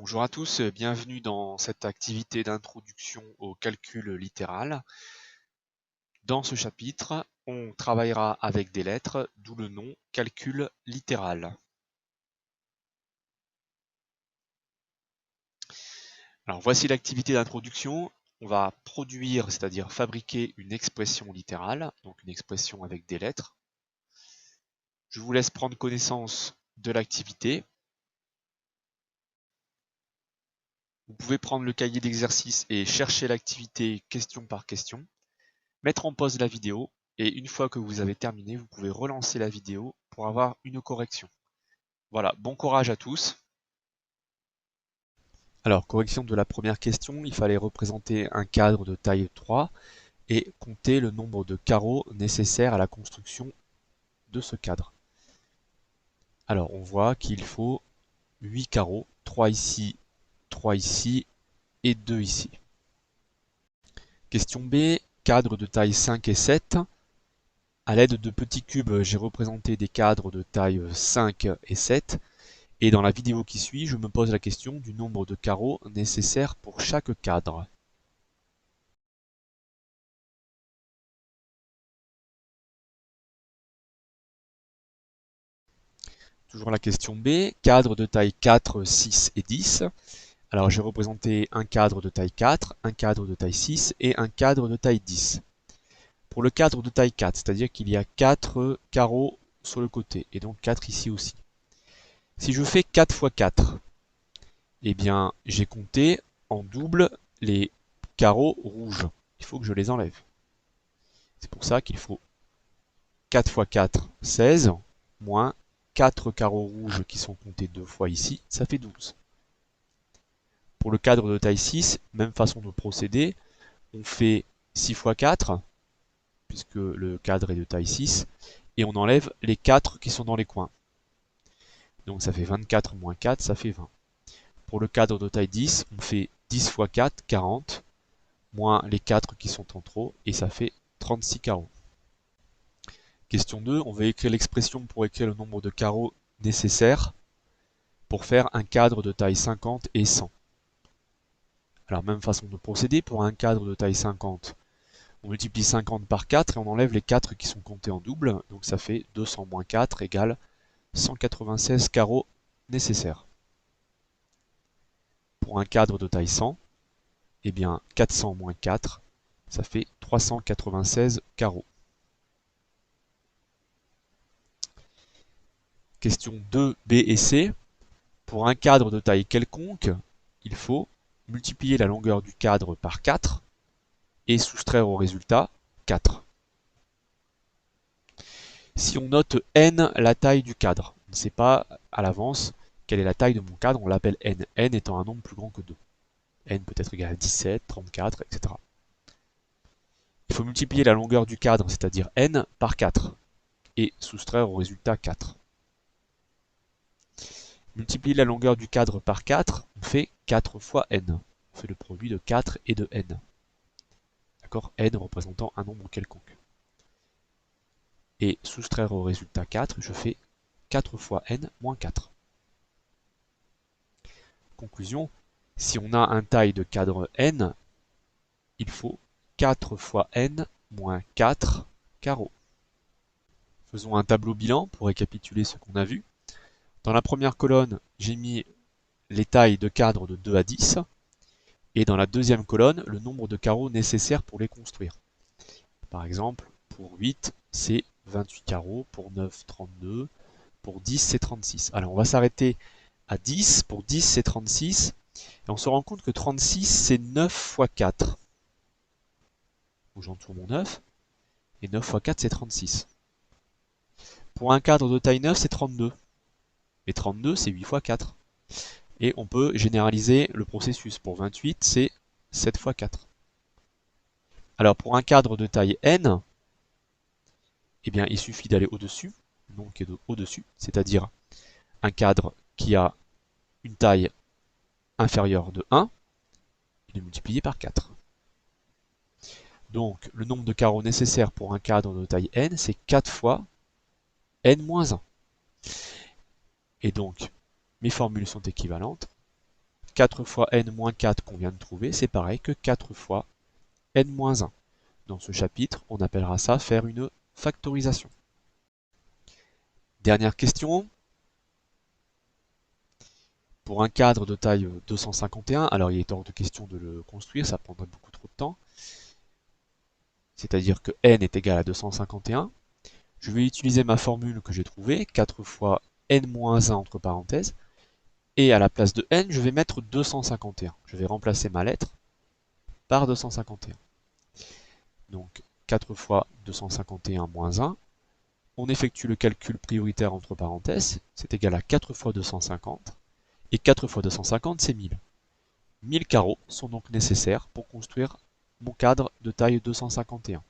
Bonjour à tous, bienvenue dans cette activité d'introduction au calcul littéral. Dans ce chapitre, on travaillera avec des lettres, d'où le nom calcul littéral. Alors voici l'activité d'introduction. On va produire, c'est-à-dire fabriquer une expression littérale, donc une expression avec des lettres. Je vous laisse prendre connaissance de l'activité. Vous pouvez prendre le cahier d'exercice et chercher l'activité question par question, mettre en pause la vidéo, et une fois que vous avez terminé, vous pouvez relancer la vidéo pour avoir une correction. Voilà, bon courage à tous. Alors, correction de la première question, il fallait représenter un cadre de taille 3 et compter le nombre de carreaux nécessaires à la construction de ce cadre. Alors, on voit qu'il faut 8 carreaux, 3 ici et 2 ici. Question B, cadre de taille 5 et 7. À l'aide de petits cubes, j'ai représenté des cadres de taille 5 et 7. Et dans la vidéo qui suit, je me pose la question du nombre de carreaux nécessaires pour chaque cadre. Toujours la question B, cadre de taille 4, 6 et 10. Alors j'ai représenté un cadre de taille 4, un cadre de taille 6 et un cadre de taille 10. Pour le cadre de taille 4, c'est-à-dire qu'il y a 4 carreaux sur le côté, et donc 4 ici aussi. Si je fais 4 fois 4, eh bien j'ai compté en double les carreaux rouges. Il faut que je les enlève. C'est pour ça qu'il faut 4 fois 4, 16, moins 4 carreaux rouges qui sont comptés 2 fois ici, ça fait 12. Pour le cadre de taille 6, même façon de procéder, on fait 6 fois 4, puisque le cadre est de taille 6, et on enlève les 4 qui sont dans les coins. Donc ça fait 24 moins 4, ça fait 20. Pour le cadre de taille 10, on fait 10 fois 4, 40, moins les 4 qui sont en trop, et ça fait 36 carreaux. Question 2, on va écrire l'expression pour écrire le nombre de carreaux nécessaires pour faire un cadre de taille 50 et 100. Alors même façon de procéder, pour un cadre de taille 50, on multiplie 50 par 4 et on enlève les 4 qui sont comptés en double, donc ça fait 200 moins 4 égale 196 carreaux nécessaires. Pour un cadre de taille 100, eh bien 400 moins 4, ça fait 396 carreaux. Question 2, B et C. Pour un cadre de taille quelconque, il faut multiplier la longueur du cadre par 4 et soustraire au résultat 4. Si on note n la taille du cadre, on ne sait pas à l'avance quelle est la taille de mon cadre, on l'appelle n, n étant un nombre plus grand que 2. N peut être égal à 17, 34, etc. Il faut multiplier la longueur du cadre, c'est-à-dire n, par 4 et soustraire au résultat 4. Multiplier la longueur du cadre par 4, on fait 4 fois n. On fait le produit de 4 et de n. D'accord, n représentant un nombre quelconque. Et soustraire au résultat 4, je fais 4 fois n moins 4. Conclusion, si on a un taille de cadre n, il faut 4 fois n moins 4 carreaux. Faisons un tableau bilan pour récapituler ce qu'on a vu. Dans la première colonne, j'ai mis les tailles de cadres de 2 à 10, et dans la deuxième colonne, le nombre de carreaux nécessaires pour les construire. Par exemple, pour 8, c'est 28 carreaux, pour 9, 32, pour 10, c'est 36. Alors on va s'arrêter à 10, pour 10, c'est 36, et on se rend compte que 36, c'est 9 fois 4. Donc j'entoure mon 9, et 9 fois 4, c'est 36. Pour un cadre de taille 9, c'est 32. Et 32, c'est 8 fois 4. Et on peut généraliser le processus. Pour 28, c'est 7 fois 4. Alors pour un cadre de taille n, eh bien il suffit d'aller au-dessus, donc au-dessus, c'est-à-dire un cadre qui a une taille inférieure de 1, et de multiplier par 4. Donc le nombre de carreaux nécessaires pour un cadre de taille n, c'est 4 fois n-1. Et donc mes formules sont équivalentes. 4 fois n-4 qu'on vient de trouver, c'est pareil que 4 fois n-1. Dans ce chapitre, on appellera ça faire une factorisation. Dernière question. Pour un cadre de taille 251, alors il est hors de question de le construire, ça prendrait beaucoup trop de temps. C'est-à-dire que n est égal à 251. Je vais utiliser ma formule que j'ai trouvée, 4 fois n-1 entre parenthèses. Et à la place de n, je vais mettre 251. Je vais remplacer ma lettre par 251. Donc 4 fois 251 moins 1. On effectue le calcul prioritaire entre parenthèses. C'est égal à 4 fois 250. Et 4 fois 250, c'est 1000. 1000 carreaux sont donc nécessaires pour construire mon cadre de taille 251.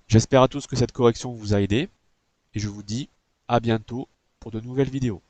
J'espère à tous que cette correction vous a aidé et je vous dis à bientôt pour de nouvelles vidéos.